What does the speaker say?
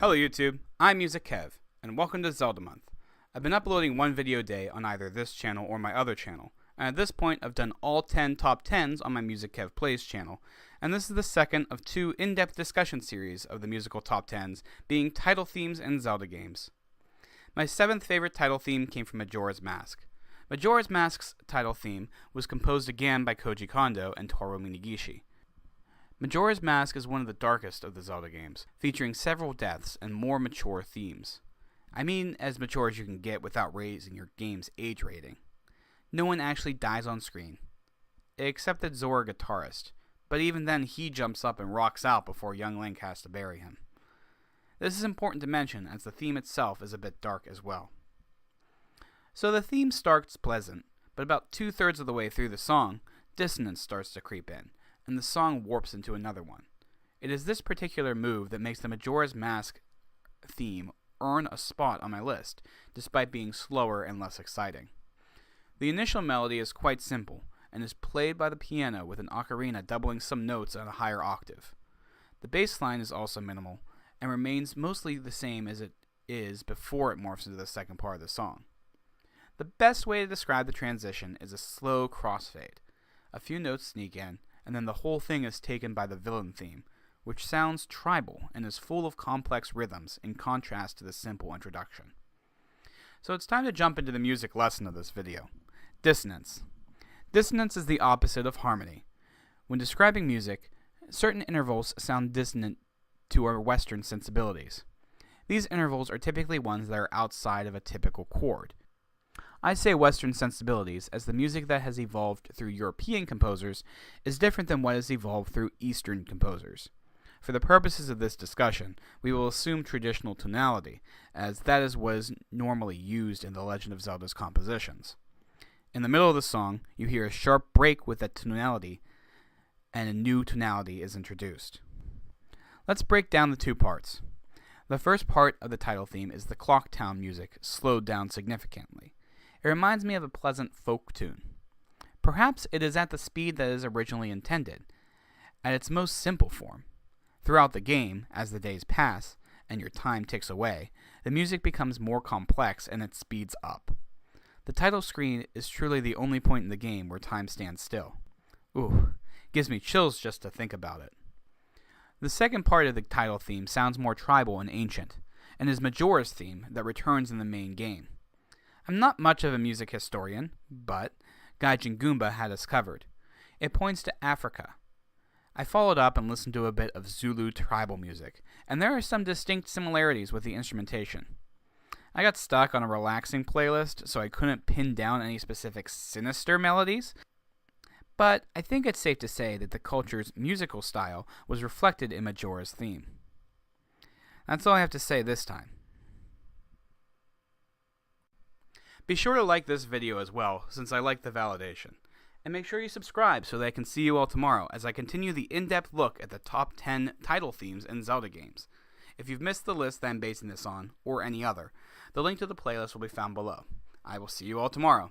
Hello YouTube, I'm Musikev, and welcome to Zelda Month. I've been uploading one video a day on either this channel or my other channel, and at this point I've done all 10 top 10s on my Musikev Plays channel, and this is the second of two in-depth discussion series of the musical top 10s, being title themes and Zelda games. My seventh favorite title theme came from Majora's Mask. Majora's Mask's title theme was composed again by Koji Kondo and Toru Minegishi. Majora's Mask is one of the darkest of the Zelda games, featuring several deaths and more mature themes. I mean as mature as you can get without raising your game's age rating. No one actually dies on screen, except that Zora guitarist, but even then he jumps up and rocks out before young Link has to bury him. This is important to mention as the theme itself is a bit dark as well. So the theme starts pleasant, but about 2/3 of the way through the song, dissonance starts to creep in, and the song warps into another one. It is this particular move that makes the Majora's Mask theme earn a spot on my list, despite being slower and less exciting. The initial melody is quite simple, and is played by the piano with an ocarina doubling some notes at a higher octave. The bass line is also minimal, and remains mostly the same as it is before it morphs into the second part of the song. The best way to describe the transition is a slow crossfade. A few notes sneak in, and then the whole thing is taken by the villain theme, which sounds tribal and is full of complex rhythms in contrast to the simple introduction. So it's time to jump into the music lesson of this video. Dissonance. Dissonance is the opposite of harmony. When describing music, certain intervals sound dissonant to our Western sensibilities. These intervals are typically ones that are outside of a typical chord. I say Western sensibilities as the music that has evolved through European composers is different than what has evolved through Eastern composers. For the purposes of this discussion, we will assume traditional tonality, as that is what is normally used in The Legend of Zelda's compositions. In the middle of the song, you hear a sharp break with that tonality, and a new tonality is introduced. Let's break down the two parts. The first part of the title theme is the clock town music, slowed down significantly. It reminds me of a pleasant folk tune. Perhaps it is at the speed that is originally intended, at its most simple form. Throughout the game, as the days pass, and your time ticks away, the music becomes more complex and it speeds up. The title screen is truly the only point in the game where time stands still. Ooh, gives me chills just to think about it. The second part of the title theme sounds more tribal and ancient, and is Majora's theme that returns in the main game. I'm not much of a music historian, but Gaijin Goomba had us covered. It points to Africa. I followed up and listened to a bit of Zulu tribal music, and there are some distinct similarities with the instrumentation. I got stuck on a relaxing playlist, so I couldn't pin down any specific sinister melodies, but I think it's safe to say that the culture's musical style was reflected in Majora's theme. That's all I have to say this time. Be sure to like this video as well, since I like the validation. And make sure you subscribe so that I can see you all tomorrow as I continue the in-depth look at the top 10 title themes in Zelda games. If you've missed the list that I'm basing this on, or any other, the link to the playlist will be found below. I will see you all tomorrow.